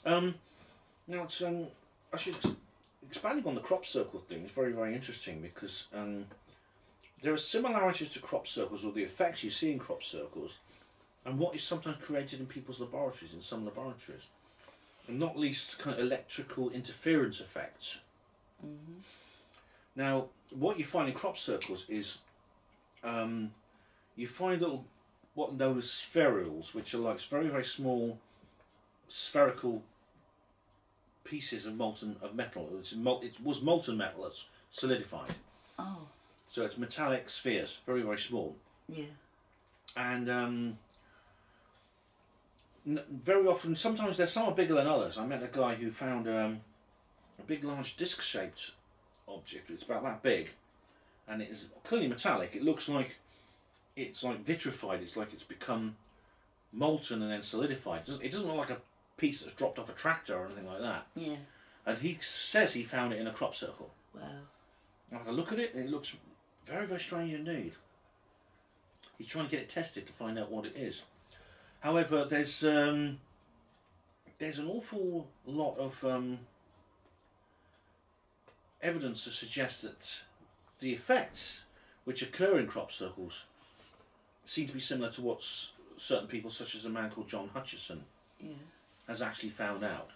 Now, it's, expanding on the crop circle thing is very, very interesting because there are similarities to crop circles, or the effects you see in crop circles, and what is sometimes created in people's laboratories, in some laboratories, and not least kind of electrical interference effects. Mm-hmm. Now, what you find in crop circles is you find little, what are known as spherules, which are like very, very small spherical pieces of metal. It was molten metal that's solidified. Oh. So it's metallic spheres, very, very small. Yeah. And very often, sometimes some are bigger than others. I met a guy who found a big, large disc-shaped object. It's about that big, and it is clearly metallic. It looks like it's like vitrified. It's like it's become molten and then solidified. It doesn't look like a piece that's dropped off a tractor or anything like that. Yeah. And he says he found it in a crop circle. Wow. I had a look at it, and it looks very, very strange indeed. He's trying to get it tested to find out what it is. However, there's an awful lot of evidence to suggest that the effects which occur in crop circles seem to be similar to what certain people, such as a man called John Hutchison, has actually found out.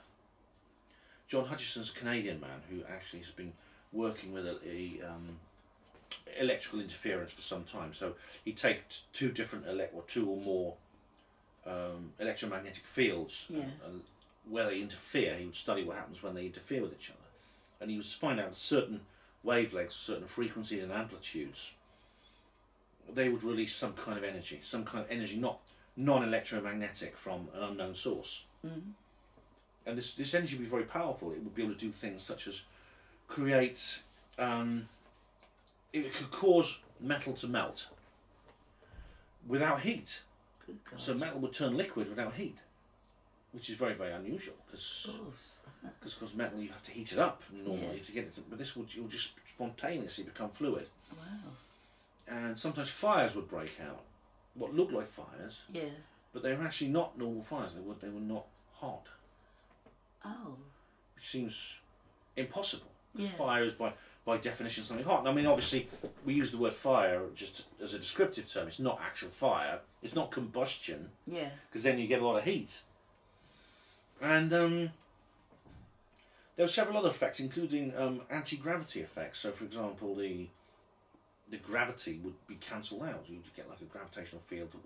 John Hutchison's a Canadian man who actually has been working with electrical interference for some time. So he'd take two or more electromagnetic fields, and where they interfere, he would study what happens when they interfere with each other. And he would find out certain wavelengths, certain frequencies and amplitudes, they would release some kind of energy, not non-electromagnetic from an unknown source. Mm-hmm. And this energy would be very powerful. It would be able to do things such as create, it could cause metal to melt without heat. Good God. So metal would turn liquid without heat, which is very, very unusual because metal, you have to heat it up normally to get it to, but this will just spontaneously become fluid. Wow. And sometimes fires would break out, what looked like fires, but they were actually not normal fires. They were not hot. Oh. Which seems impossible. Because fire is by definition something hot. And I mean, obviously, we use the word fire just as a descriptive term. It's not actual fire. It's not combustion. Yeah. Because then you get a lot of heat. And there were several other effects, including anti-gravity effects. So, for example, the gravity would be cancelled out. You'd get like a gravitational field that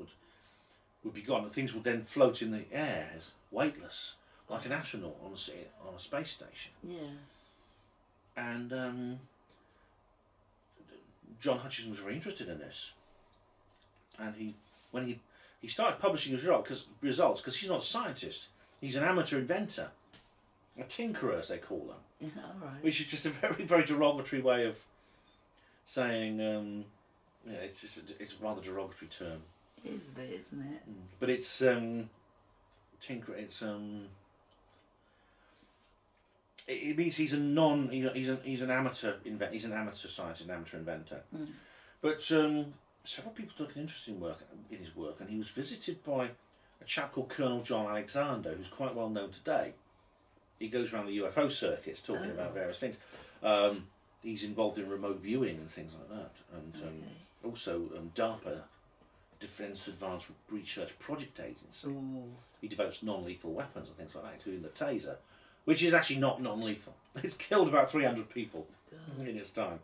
would be gone, and things would then float in the air as weightless, like an astronaut on a space station. Yeah. And John Hutchison was very interested in this, and when he started publishing his results, because he's not a scientist, he's an amateur inventor, a tinkerer as they call them. Yeah, all right. Which is just a very, very derogatory way of saying, it's a rather derogatory term. It is a bit, isn't it? But it's tinker. It's it means he's an amateur he's an amateur scientist, an amateur inventor. But several people took an interest in his work, and he was visited by a chap called Colonel John Alexander, who's quite well known today. He goes around the UFO circuits talking about various things. He's involved in remote viewing and things like that, and also DARPA, Defence Advanced Research Project Agency. Ooh. He develops non-lethal weapons and things like that, including the taser, which is actually not non-lethal. It's killed about 300 people in its time.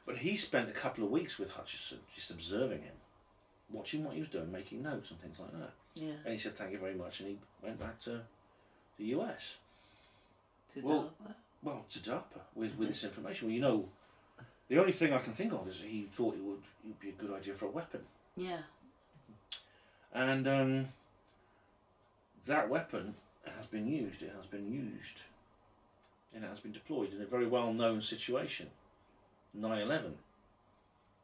But he spent a couple of weeks with Hutchison, just observing him, watching what he was doing, making notes and things like that. Yeah. And he said, "Thank you very much," and he went back to the US. To DARPA? Well, to DARPA with this information. Well, you know, the only thing I can think of is he thought it would be a good idea for a weapon. Yeah. And that weapon has been used. It has been used. And it has been deployed in a very well-known situation. 9/11.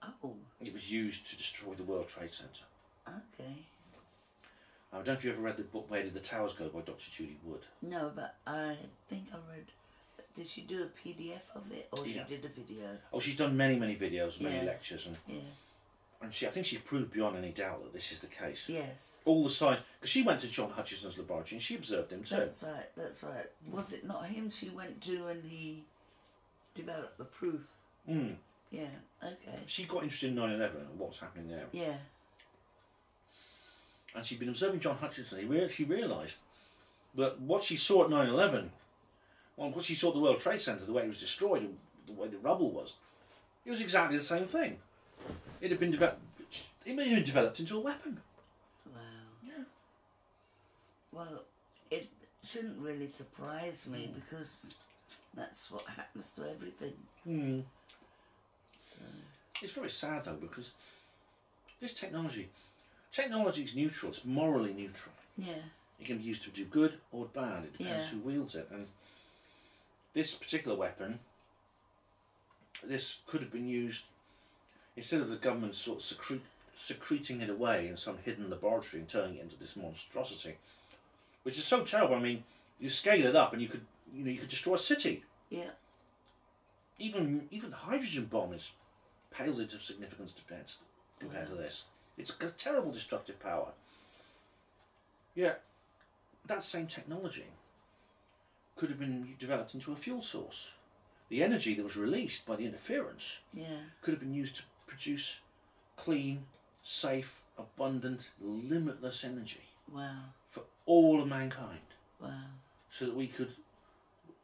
Oh. It was used to destroy the World Trade Center. Okay. I don't know if you ever read the book Where Did the Towers Go by Dr. Judy Wood. No, but I think I read... Did she do a PDF of it, or she did a video? Oh, she's done many, many videos, many lectures. And and I think she proved beyond any doubt that this is the case. Yes. All the signs, because she went to John Hutchison's laboratory and she observed him too. That's right, that's right. Was it not him she went to and he developed the proof? Mm. Yeah, okay. She got interested in 9/11 and what's happening there. Yeah. And she'd been observing John Hutchison. She realised that what she saw at 9/11, well, what she saw at the World Trade Center, the way it was destroyed, the way the rubble was, it was exactly the same thing. It had been developed. It may have been developed into a weapon. Wow. Yeah. Well, it shouldn't really surprise me because that's what happens to everything. Mm. So. It's very sad though, because this technology is neutral. It's morally neutral. Yeah. It can be used to do good or bad. It depends who wields it. And this particular weapon, this could have been used, instead of the government sort of secreting it away in some hidden laboratory and turning it into this monstrosity, which is so terrible. I mean, you scale it up and you could destroy a city. Yeah. Even the hydrogen bomb pales into significance compared to this. It's a terrible destructive power. Yeah, that same technology could have been developed into a fuel source. The energy that was released by the interference could have been used to produce clean, safe, abundant, limitless energy. Wow. For all of mankind. Wow. So that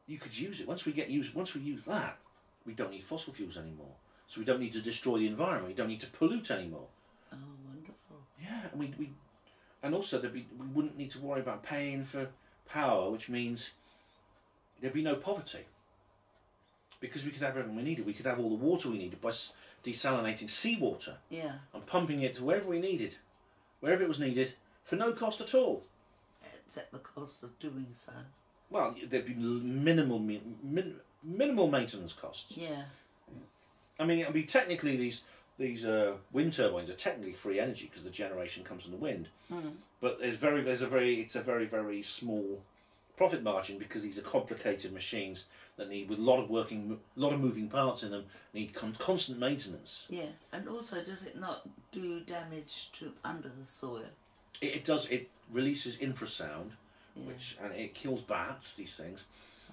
you could use it. Once we use that, we don't need fossil fuels anymore. So we don't need to destroy the environment. We don't need to pollute anymore. Oh, wonderful. Yeah, and also we wouldn't need to worry about paying for power, which means there'd be no poverty. Because we could have everything we needed. We could have all the water we needed by desalinating seawater. Yeah. And pumping it to wherever we needed, wherever it was needed, for no cost at all. Except the cost of doing so. Well, there'd be minimal maintenance costs. Yeah. I mean, it'd be technically these wind turbines are technically free energy because the generation comes from the wind. Mm. But it's a very very small profit margin because these are complicated machines that need with a lot of moving parts in them, need constant maintenance. Yeah, and also does it not do damage to under the soil? It does. It releases infrasound, and it kills bats. These things,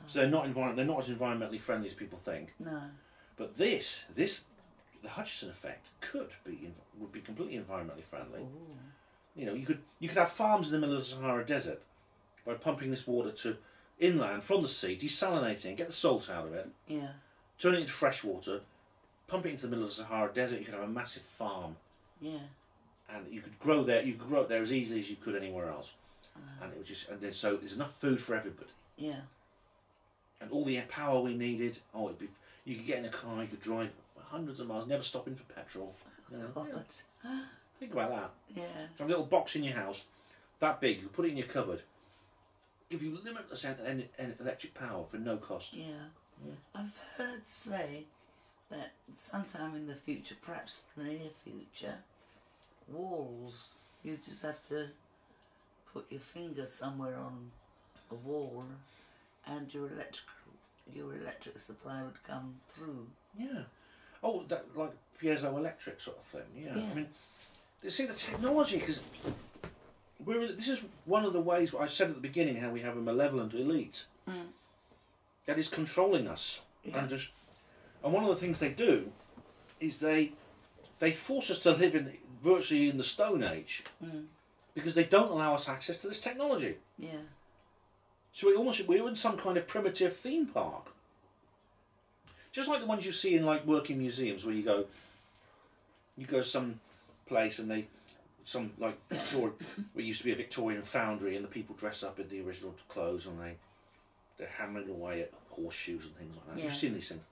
so they're not as environmentally friendly as people think. No. But the Hutchison effect would be completely environmentally friendly. Ooh. You know, you could have farms in the middle of the Sahara Desert by pumping this water to inland from the sea, desalinating, get the salt out of it, turn it into fresh water, pump it into the middle of the Sahara Desert. You could have a massive farm. Yeah. And you could grow there. You could grow it there as easily as you could anywhere else, and it would so there's enough food for everybody. Yeah. And all the power we needed. You could get in a car. You could drive hundreds of miles, never stopping for petrol. You know? Yeah. Think about that. Yeah. Have a little box in your house, that big. You put it in your cupboard. Give you limitless electric power for no cost. Yeah. I've heard say that sometime in the future, perhaps the near future, walls, you just have to put your finger somewhere on a wall and your electric supply would come through. Yeah. Oh, that like piezoelectric sort of thing. Yeah. I mean, you see the technology, because this is one of the ways I said at the beginning how we have a malevolent elite that is controlling us, and one of the things they do is they force us to live virtually in the Stone Age because they don't allow us access to this technology. Yeah. So we're in some kind of primitive theme park. Just like the ones you see in like working museums where you go some place and some like Victoria, where it used to be a Victorian foundry and the people dress up in the original clothes and they're hammering away at horseshoes and things like that. Yeah. You've seen these things.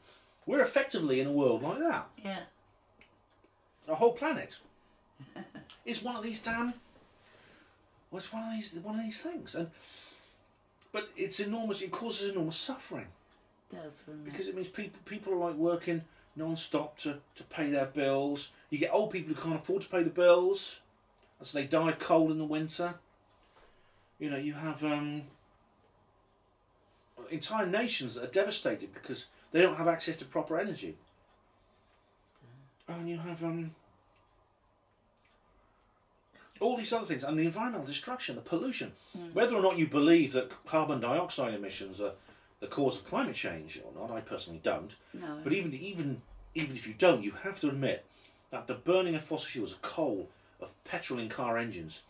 We're effectively in a world like that. Yeah. Our whole planet is one of these it's one of these things, but it's enormous. It causes enormous suffering. Because it means people are like working non-stop to pay their bills. You get old people who can't afford to pay the bills, and so they die of cold in the winter. You know, you have entire nations that are devastated because they don't have access to proper energy. And you have all these other things, and the environmental destruction, the pollution. Whether or not you believe that carbon dioxide emissions are the cause of climate change or not, I personally don't. No. But even if you don't, you have to admit that the burning of fossil fuels, of coal, of petrol in car engines,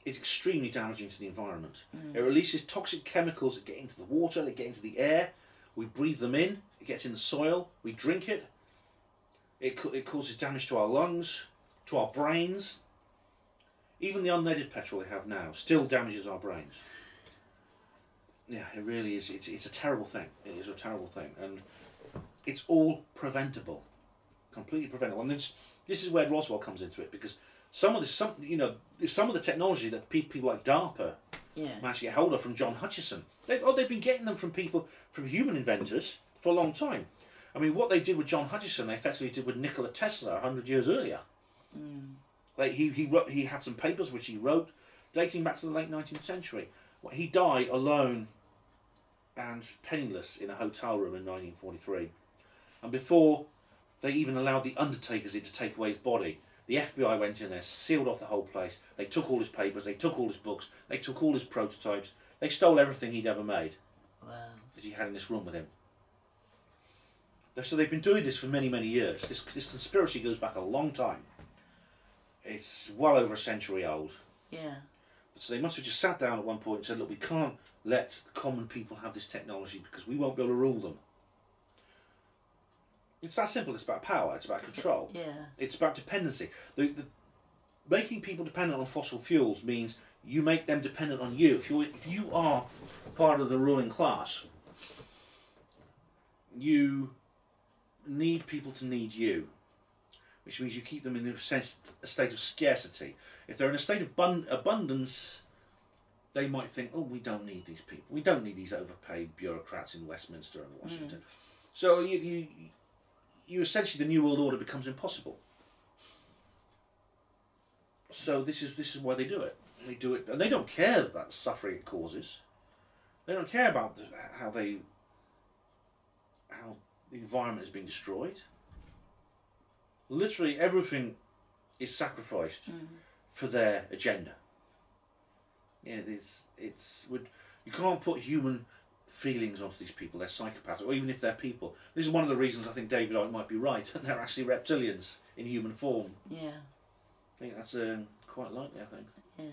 is extremely damaging to the environment. It releases toxic chemicals that get into the water, they get into the air, we breathe them in, it gets in the soil, we drink it. It causes damage to our lungs, to our brains. Even the unleaded petrol they have now still damages our brains. Yeah, it really is. It's a terrible thing. It is a terrible thing, and it's all preventable, completely preventable. And this is where Roswell comes into it, because some of the technology that people like DARPA managed to get hold of from John Hutchison. They've been getting them from human inventors for a long time. I mean, what they did with John Hutchison, they effectively did with Nikola Tesla 100 years earlier. Like he had some papers which he wrote, dating back to the late 19th century. He died alone and penniless in a hotel room in 1943. And before they even allowed the undertakers in to take away his body, the FBI went in there, sealed off the whole place. They took all his papers, they took all his books, they took all his prototypes. They stole everything he'd ever made. Wow. That he had in this room with him. So they've been doing this for many, many years. This conspiracy goes back a long time. It's well over a century old. Yeah. So they must have just sat down at one point and said, look, we can't let common people have this technology because we won't be able to rule them. It's that simple. It's about power. It's about control. Yeah. It's about dependency. Making people dependent on fossil fuels means you make them dependent on you. If you are part of the ruling class, you need people to need you, which means you keep them in a state of scarcity. If they're in a state of abundance, they might think, oh, we don't need these people. We don't need these overpaid bureaucrats in Westminster and Washington. So you essentially, the New World Order becomes impossible. So this is why they do it. They do it, and they don't care about the suffering it causes. They don't care about how the environment is being destroyed. Literally everything is sacrificed for their agenda. Yeah, you can't put human feelings onto these people. They're psychopaths, or even if they're people. This is one of the reasons I think David Icke might be right. They're actually reptilians in human form. Yeah. I think that's quite likely, I think. Yeah.